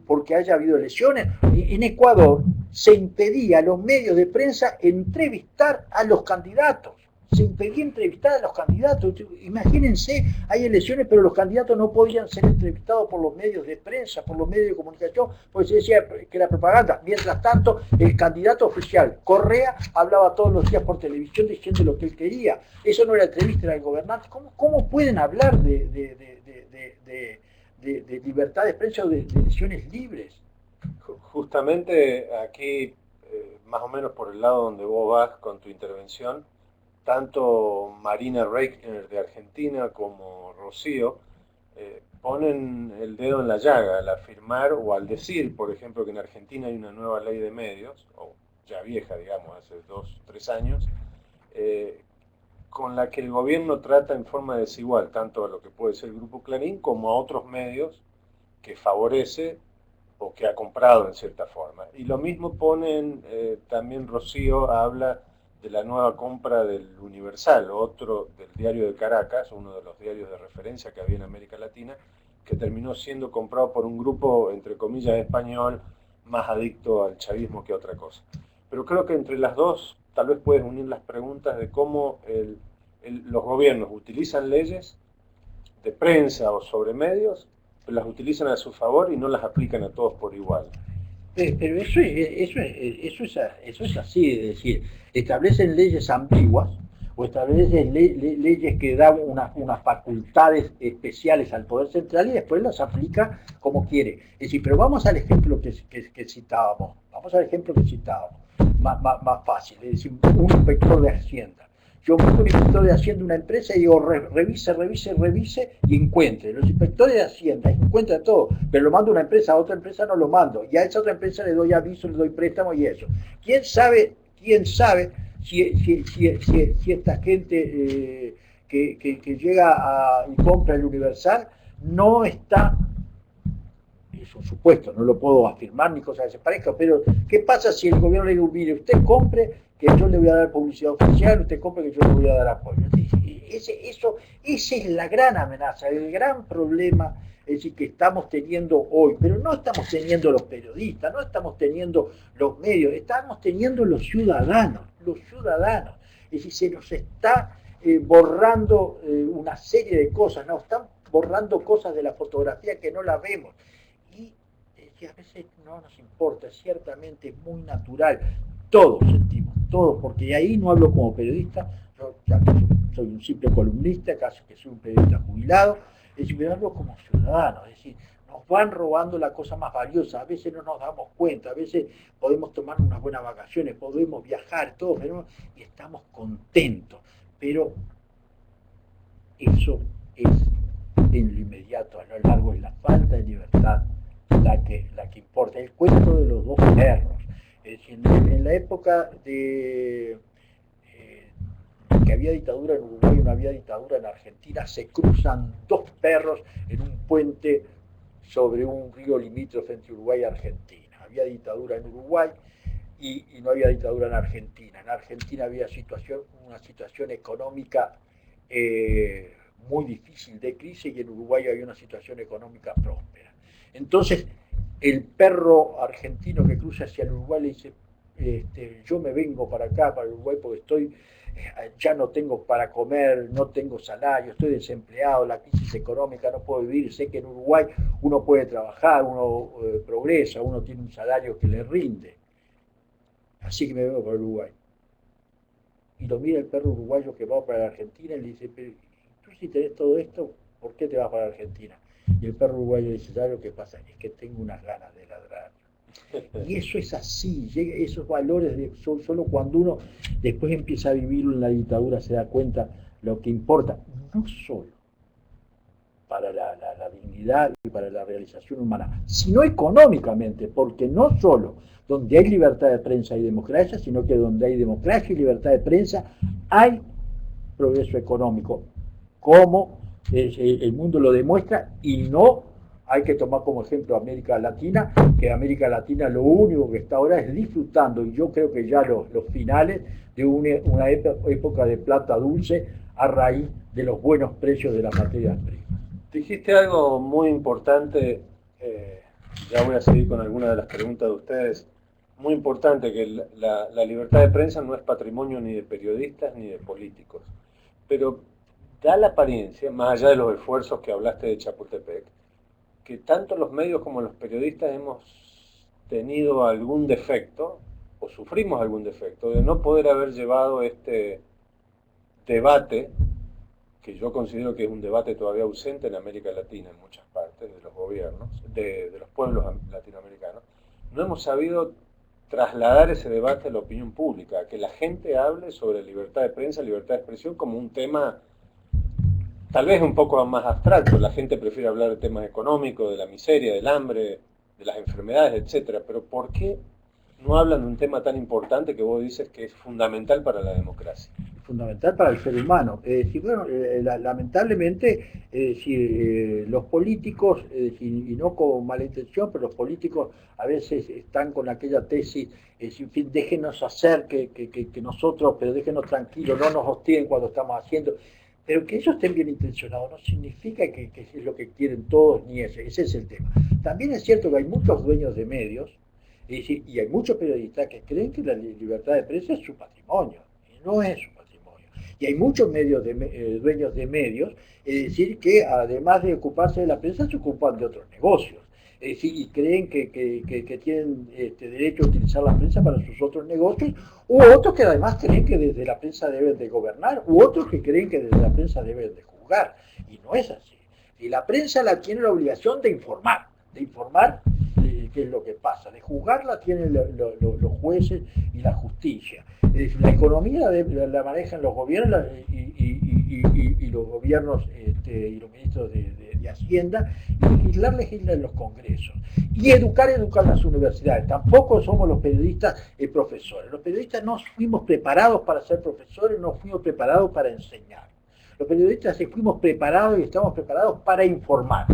S2: porque haya habido elecciones. En Ecuador se impedía a los medios de prensa entrevistar a los candidatos. Se impedía entrevistar a los candidatos. Imagínense, hay elecciones, pero los candidatos no podían ser entrevistados por los medios de prensa, por los medios de comunicación, porque se decía que era propaganda. Mientras tanto, el candidato oficial, Correa, hablaba todos los días por televisión diciendo lo que él quería. Eso no era entrevista, era el gobernante. ¿Cómo pueden hablar de libertad de prensa o de elecciones libres?
S1: Justamente aquí, más o menos por el lado donde vos vas con tu intervención, tanto Marina Reichner de Argentina como Rocío ponen el dedo en la llaga al afirmar o al decir, por ejemplo, que en Argentina hay una nueva ley de medios, o ya vieja, digamos, hace 2 o 3 años, con la que el gobierno trata en forma desigual tanto a lo que puede ser el Grupo Clarín como a otros medios que favorece o que ha comprado en cierta forma. Y lo mismo ponen, también Rocío habla de la nueva compra del Universal, otro del diario de Caracas, uno de los diarios de referencia que había en América Latina, que terminó siendo comprado por un grupo, entre comillas, español, más adicto al chavismo que a otra cosa. Pero creo que entre las dos tal vez puedes unir las preguntas de cómo los gobiernos utilizan leyes de prensa o sobre medios, las utilizan a su favor y no las aplican a todos por igual.
S2: Pero eso es así, es decir, establecen leyes ambiguas o establecen leyes que dan unas facultades especiales al Poder Central y después las aplica como quiere. Es decir, pero vamos al ejemplo que citábamos, más fácil, es decir, un inspector de Hacienda. Yo mando un inspector de Hacienda una empresa y digo, revise y encuentre. Los inspectores de Hacienda encuentran todo, pero lo mando a una empresa, a otra empresa no lo mando. Y a esa otra empresa le doy aviso, le doy préstamo y eso. ¿Quién sabe si esta gente que llega y compra el Universal no está... Es un supuesto, no lo puedo afirmar ni cosa que se parezca, pero ¿qué pasa si el gobierno le dice, mire, usted compre, que yo le voy a dar publicidad oficial, usted compre, que yo le voy a dar apoyo? Esa es la gran amenaza, el gran problema, es decir, que estamos teniendo hoy, pero no estamos teniendo los periodistas, no estamos teniendo los medios, estamos teniendo los ciudadanos, es decir, se nos está borrando una serie de cosas, ¿no? Están borrando cosas de la fotografía que no la vemos. Que a veces no nos importa, ciertamente es muy natural, todos sentimos, todos, porque ahí no hablo como periodista, yo ya soy un simple columnista, casi que soy un periodista jubilado, es decir, pero hablo como ciudadano, es decir, nos van robando la cosa más valiosa, a veces no nos damos cuenta, a veces podemos tomar unas buenas vacaciones, podemos viajar, todo, y estamos contentos, pero eso es en lo inmediato, a lo largo es la falta de libertad la que importa. El cuento de los 2 perros. Es decir, en la época de que había dictadura en Uruguay y no había dictadura en Argentina, se cruzan 2 perros en un puente sobre un río limítrofe entre Uruguay y Argentina. Había dictadura en Uruguay y no había dictadura en Argentina. En Argentina había una situación económica muy difícil de crisis y en Uruguay había una situación económica próspera. Entonces, el perro argentino que cruza hacia el Uruguay le dice, yo me vengo para acá, para el Uruguay, porque ya no tengo para comer, no tengo salario, estoy desempleado, la crisis económica, no puedo vivir, sé que en Uruguay uno puede trabajar, uno progresa, uno tiene un salario que le rinde. Así que me vengo para Uruguay. Y lo mira el perro uruguayo que va para la Argentina y le dice, pero tú si tenés todo esto, ¿por qué te vas para la Argentina? Y el perro uruguayo dice, ¿sabes lo que pasa? Es que tengo unas ganas de ladrar. Y eso es así, esos valores solo cuando uno después empieza a vivirlo en la dictadura se da cuenta lo que importa, no solo para la dignidad dignidad y para la realización humana, sino económicamente, porque no solo donde hay libertad de prensa y democracia, sino que donde hay democracia y libertad de prensa hay progreso económico, como el mundo lo demuestra, y no hay que tomar como ejemplo América Latina, que América Latina lo único que está ahora es disfrutando, y yo creo que ya los finales de una época de plata dulce a raíz de los buenos precios de las materias primas.
S1: Dijiste algo muy importante, ya voy a seguir con algunas de las preguntas de ustedes, muy importante, que la libertad de prensa no es patrimonio ni de periodistas ni de políticos, pero da la apariencia, más allá de los esfuerzos que hablaste de Chapultepec, que tanto los medios como los periodistas hemos tenido algún defecto, o sufrimos algún defecto, de no poder haber llevado este debate, que yo considero que es un debate todavía ausente en América Latina, en muchas partes, de los gobiernos, de los pueblos latinoamericanos. No hemos sabido trasladar ese debate a la opinión pública, que la gente hable sobre libertad de prensa, libertad de expresión como un tema tal vez un poco más abstracto. La gente prefiere hablar de temas económicos, de la miseria, del hambre, de las enfermedades, etc. Pero ¿por qué no hablan de un tema tan importante que vos dices que es fundamental para la democracia?
S2: Fundamental para el ser humano. Bueno, lamentablemente, los políticos, y no con mala intención, pero los políticos a veces están con aquella tesis, en fin, déjenos hacer que nosotros, pero déjenos tranquilos, no nos hostiguen cuando estamos haciendo. Pero que ellos estén bien intencionados no significa que es lo que quieren todos, ni ese es el tema. También es cierto que hay muchos dueños de medios, y hay muchos periodistas que creen que la libertad de prensa es su patrimonio, y no es su patrimonio. Y hay muchos dueños de medios, es decir, que además de ocuparse de la prensa, se ocupan de otros negocios. Es decir, y creen que tienen derecho a utilizar la prensa para sus otros negocios, u otros que además creen que desde la prensa deben de gobernar, u otros que creen que desde la prensa deben de juzgar. Y no es así. Y la prensa tiene la obligación de informar qué es lo que pasa. De juzgar la tienen los jueces y la justicia. La economía la manejan los gobiernos y los gobiernos y los ministros de Hacienda, y legislan los congresos. Y educar las universidades. Tampoco somos los periodistas profesores. Los periodistas no fuimos preparados para ser profesores, no fuimos preparados para enseñar. Los periodistas fuimos preparados y estamos preparados para informar.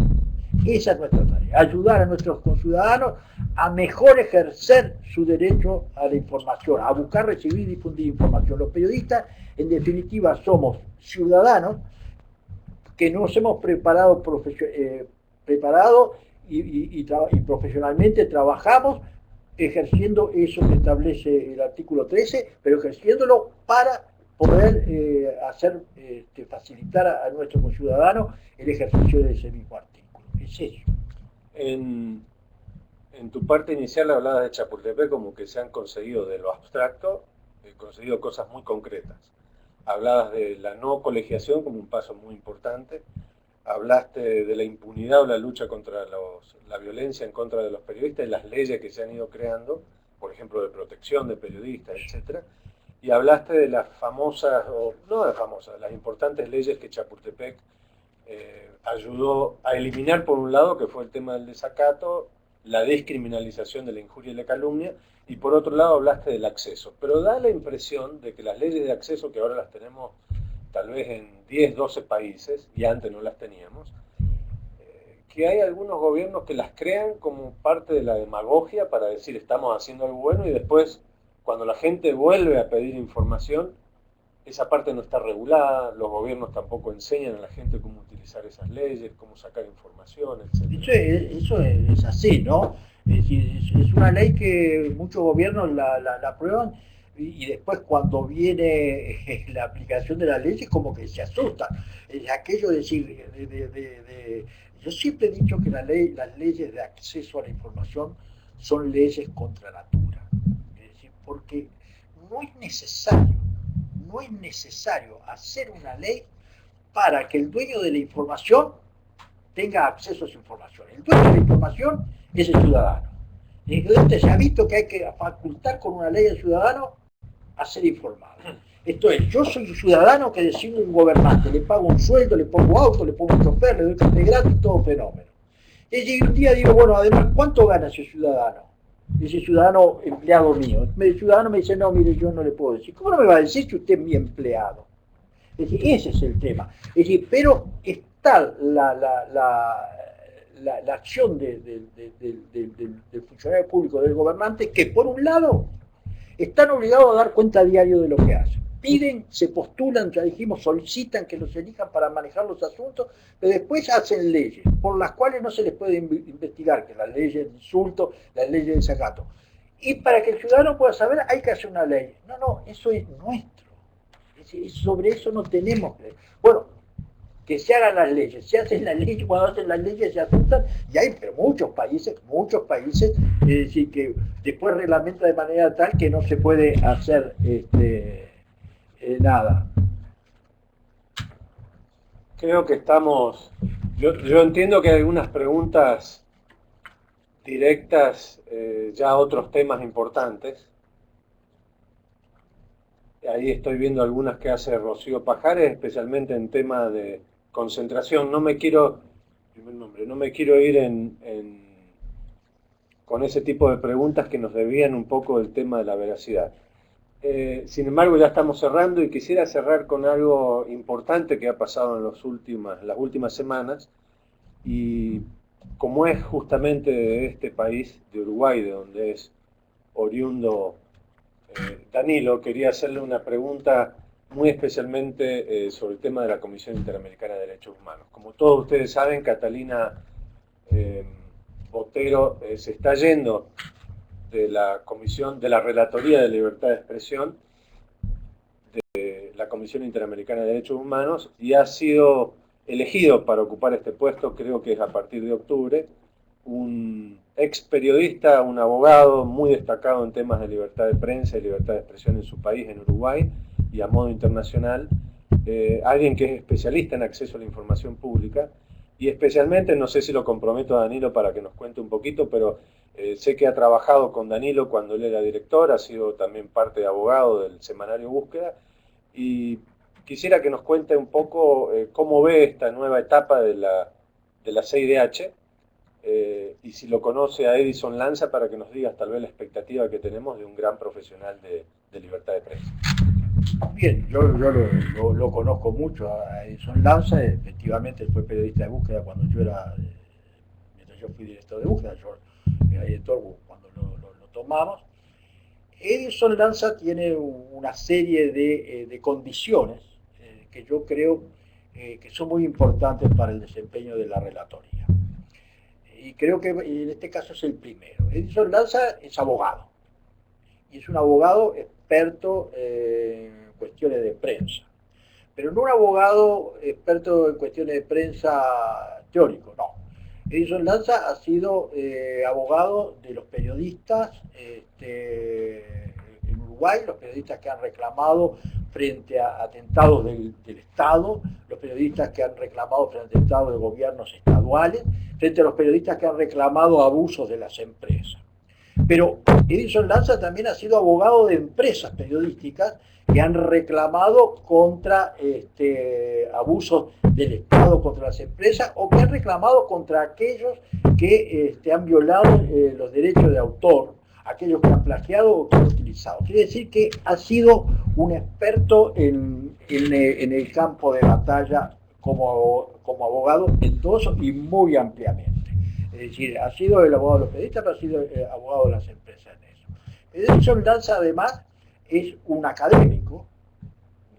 S2: Esa es nuestra tarea, ayudar a nuestros conciudadanos a mejor ejercer su derecho a la información, a buscar, recibir y difundir información. Los periodistas, en definitiva, somos ciudadanos que nos hemos preparado y profesionalmente trabajamos ejerciendo eso que establece el artículo 13, pero ejerciéndolo para poder facilitar a nuestros conciudadanos el ejercicio de ese mismo artículo. Es eso.
S1: En tu parte inicial hablabas de Chapultepec como que se han conseguido de lo abstracto, conseguido cosas muy concretas. Hablabas de la no colegiación como un paso muy importante, hablaste de la impunidad o la lucha contra la violencia en contra de los periodistas y las leyes que se han ido creando, por ejemplo, de protección de periodistas, etc. Y hablaste de las famosas, o no de famosas, las importantes leyes que Chapultepec ayudó a eliminar, por un lado, que fue el tema del desacato, la descriminalización de la injuria y la calumnia, y por otro lado hablaste del acceso. Pero da la impresión de que las leyes de acceso, que ahora las tenemos tal vez en 10, 12 países, y antes no las teníamos, que hay algunos gobiernos que las crean como parte de la demagogia para decir estamos haciendo algo bueno, y después, cuando la gente vuelve a pedir información, esa parte no está regulada, los gobiernos tampoco enseñan a la gente cómo utilizar esas leyes, cómo sacar información, etc.
S2: Eso es así, ¿no? Es decir, es una ley que muchos gobiernos la aprueban, y después cuando viene la aplicación de la ley es como que se asustan. Es aquello de decir, yo siempre he dicho que las leyes de acceso a la información son leyes contra natura. Es decir, porque no es necesario hacer una ley para que el dueño de la información tenga acceso a esa información. El dueño de la información es el ciudadano. Entonces se ha visto que hay que facultar con una ley al ciudadano a ser informado. Esto es, yo soy un ciudadano que designo un gobernante, le pago un sueldo, le pongo auto, le pongo un chofer, le doy café gratis, todo fenómeno. Es decir, un día digo, bueno, además, ¿cuánto gana ese ciudadano empleado mío? El ciudadano me dice, no, mire, yo no le puedo decir. ¿Cómo no me va a decir que usted es mi empleado? Es decir, ese es el tema. Es decir, pero está la acción del funcionario público, del gobernante, que por un lado están obligados a dar cuenta a diario de lo que hacen. Piden, se postulan, ya dijimos, solicitan que los elijan para manejar los asuntos, pero después hacen leyes por las cuales no se les puede investigar, que las leyes de insulto, las leyes de desacato. Y para que el ciudadano pueda saber, hay que hacer una ley. No, no, eso es nuestro. Sobre eso no tenemos. Bueno, que se hagan las leyes, se hacen las leyes, cuando hacen las leyes se asustan, y hay pero muchos países, es decir, que después reglamentan de manera tal que no se puede hacer nada.
S1: Creo que estamos, yo entiendo que hay algunas preguntas directas ya a otros temas importantes. Ahí estoy viendo algunas que hace Rocío Pajares, especialmente en tema de concentración. No me quiero ir con ese tipo de preguntas que nos desvían un poco del tema de la veracidad. Sin embargo, ya estamos cerrando y quisiera cerrar con algo importante que ha pasado en las últimas semanas, y como es justamente de este país, de Uruguay, de donde es oriundo Danilo, quería hacerle una pregunta muy especialmente sobre el tema de la Comisión Interamericana de Derechos Humanos. Como todos ustedes saben, Catalina Botero se está yendo de la Comisión, de la Relatoría de Libertad de Expresión de la Comisión Interamericana de Derechos Humanos, y ha sido elegido para ocupar este puesto, creo que es a partir de octubre, un ex periodista, un abogado muy destacado en temas de libertad de prensa y libertad de expresión en su país, en Uruguay, y a modo internacional, alguien que es especialista en acceso a la información pública, y especialmente, no sé si lo comprometo a Danilo para que nos cuente un poquito, pero sé que ha trabajado con Danilo cuando él era director, ha sido también parte de abogado del semanario Búsqueda, y quisiera que nos cuente un poco cómo ve esta nueva etapa de la CIDH, y si lo conoce a Edison Lanza, para que nos digas tal vez la expectativa que tenemos de un gran profesional de libertad de prensa.
S2: Bien, yo lo conozco mucho a Edison Lanza, efectivamente fue periodista de Búsqueda cuando mientras yo fui director de Búsqueda, yo era director cuando lo tomamos. Edison Lanza tiene una serie de condiciones que yo creo que son muy importantes para el desempeño de la relatoría. Y creo que en este caso es el primero. Edison Lanza es abogado, y es un abogado experto en cuestiones de prensa, pero no un abogado experto en cuestiones de prensa teórico, no. Edison Lanza ha sido abogado de los periodistas en Uruguay, los periodistas que han reclamado frente a atentados del Estado, los periodistas que han reclamado frente a atentados de gobiernos estaduales, frente a los periodistas que han reclamado abusos de las empresas. Pero Edison Lanza también ha sido abogado de empresas periodísticas que han reclamado contra abusos del Estado contra las empresas, o que han reclamado contra aquellos que han violado los derechos de autor, aquellos que han plagiado o que han utilizado. Quiere decir que ha sido un experto en el campo de batalla como abogado en todo eso, y muy ampliamente. Es decir, ha sido el abogado de los periodistas, pero ha sido el abogado de las empresas en eso. Edison Lanza, además, es un académico,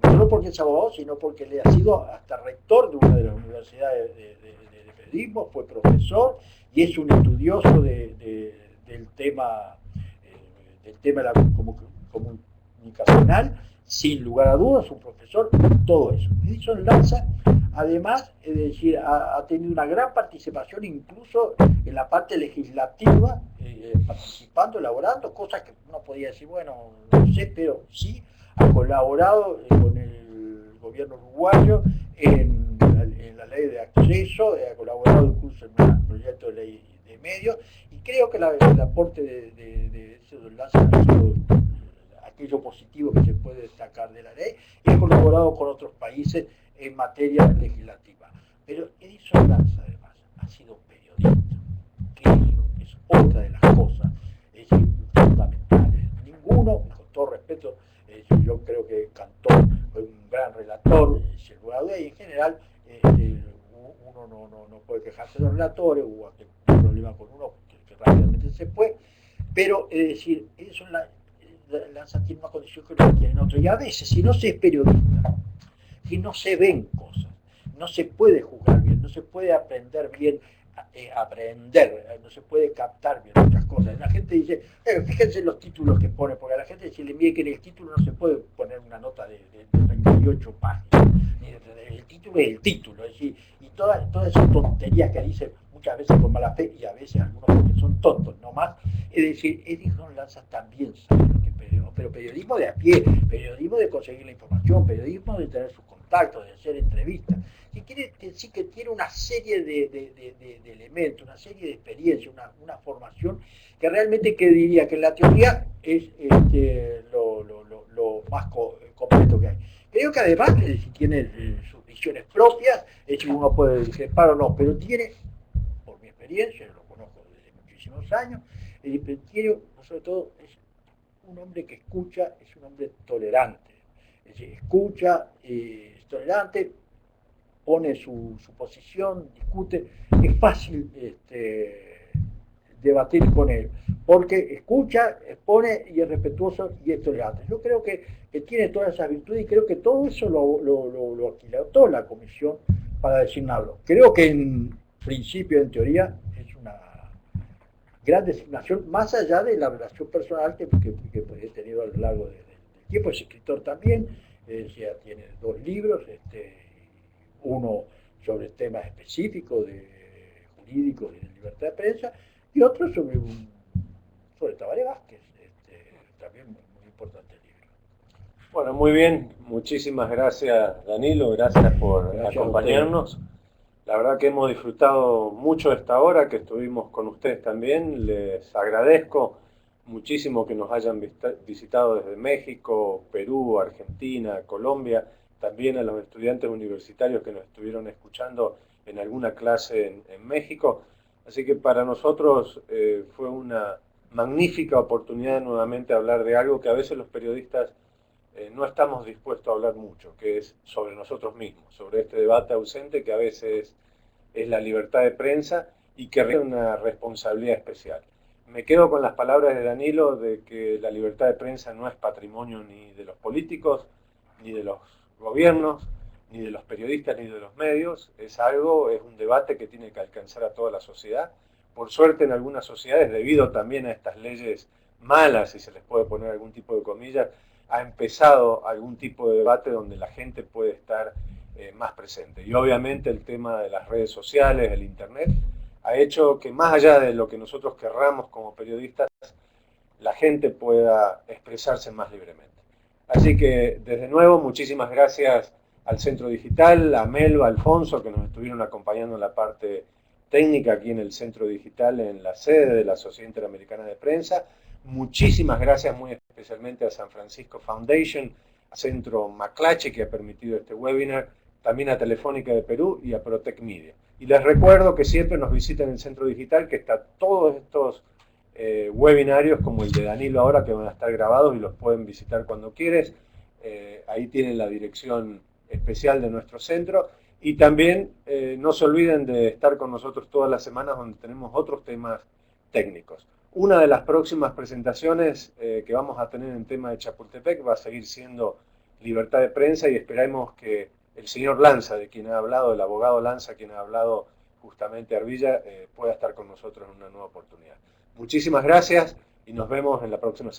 S2: no solo porque es abogado, sino porque le ha sido hasta rector de una de las universidades de periodismo, fue profesor y es un estudioso del tema de la comunicacional, sin lugar a dudas, un profesor, todo eso. Edison Lanza, además, es decir, ha tenido una gran participación incluso en la parte legislativa, participando, elaborando cosas que uno podía decir, bueno, no sé, pero sí ha colaborado con el gobierno uruguayo en la ley de acceso, ha colaborado incluso en un proyecto de ley de medios, y creo que el aporte de Edison Lanza ha sido aquello positivo que se puede destacar de la ley, y ha colaborado con otros países en materia legislativa. Pero Edison Lanza, además, ha sido periodista. otra de las cosas fundamentales. Ninguno, con todo respeto, yo creo que Cantó fue un gran relator, y en general uno no puede quejarse de los relatores, hubo aquel problema con uno que rápidamente se fue, pero es decir, eso lanza tiene una condición que no tienen otro. Y a veces, si no se es periodista, si no se ven cosas, no se puede jugar bien, no se puede aprender bien, no se puede captar bien muchas cosas. La gente dice, fíjense los títulos que pone, porque a la gente se le mide que en el título no se puede poner una nota de 38 páginas. El título es el título, es decir, y todas esas tonterías que dicen muchas veces con mala fe y a veces algunos porque son tontos, no más. Es decir, Edison Lanzas también sabe lo que es periodismo, pero periodismo de a pie, periodismo de conseguir la información, periodismo de tener sus contactos, de hacer entrevistas. Que quiere decir que tiene una serie de elementos, una serie de experiencias, una formación que realmente que diría que en la teoría es lo más completo que hay. Creo que además tiene sus visiones propias, es decir, uno puede discrepar o no, pero tiene, por mi experiencia, lo conozco desde muchísimos años, pero tiene, sobre todo, es un hombre que escucha, es un hombre tolerante, es decir, escucha, es tolerante, pone su posición, discute, es fácil debatir con él, porque escucha, expone y es respetuoso y es tolerante. Yo creo que tiene todas esas virtudes y creo que todo eso lo aquilató la comisión para designarlo. Creo que en principio, en teoría, es una gran designación, más allá de la relación personal que he tenido a lo largo del tiempo. Es escritor también, ya tiene 2 libros, uno sobre temas específicos jurídicos y de libertad de prensa, y otro sobre Tabaré Vázquez, también muy importante el libro.
S1: Bueno, muy bien, muchísimas gracias Danilo, gracias por acompañarnos. La verdad que hemos disfrutado mucho esta hora que estuvimos con ustedes también. Les agradezco muchísimo que nos hayan visitado desde México, Perú, Argentina, Colombia, también a los estudiantes universitarios que nos estuvieron escuchando en alguna clase en México. Así que para nosotros fue una magnífica oportunidad nuevamente hablar de algo que a veces los periodistas no estamos dispuestos a hablar mucho, que es sobre nosotros mismos, sobre este debate ausente que a veces es la libertad de prensa y que requiere una responsabilidad especial. Me quedo con las palabras de Danilo de que la libertad de prensa no es patrimonio ni de los políticos, ni de los gobiernos, ni de los periodistas, ni de los medios. Es un debate que tiene que alcanzar a toda la sociedad. Por suerte en algunas sociedades, debido también a estas leyes malas, si se les puede poner algún tipo de comillas, ha empezado algún tipo de debate donde la gente puede estar más presente. Y obviamente el tema de las redes sociales, el internet, ha hecho que más allá de lo que nosotros querramos como periodistas, la gente pueda expresarse más libremente. Así que desde nuevo muchísimas gracias al Centro Digital, a Melba, a Alfonso, que nos estuvieron acompañando en la parte técnica aquí en el Centro Digital, en la sede de la Sociedad Interamericana de Prensa. Muchísimas gracias muy especialmente a San Francisco Foundation, a Centro McClatchy que ha permitido este webinar, también a Telefónica de Perú y a Protec Media. Y les recuerdo que siempre nos visiten en el Centro Digital, que está todos estos webinarios como el de Danilo ahora, que van a estar grabados y los pueden visitar cuando quieres. Ahí tienen la dirección especial de nuestro centro. Y también no se olviden de estar con nosotros todas las semanas donde tenemos otros temas técnicos. Una de las próximas presentaciones que vamos a tener en tema de Chapultepec va a seguir siendo libertad de prensa y esperemos que el señor Lanza, de quien ha hablado, el abogado Lanza, quien ha hablado justamente Arvilla, pueda estar con nosotros en una nueva oportunidad. Muchísimas gracias y nos vemos en la próxima semana.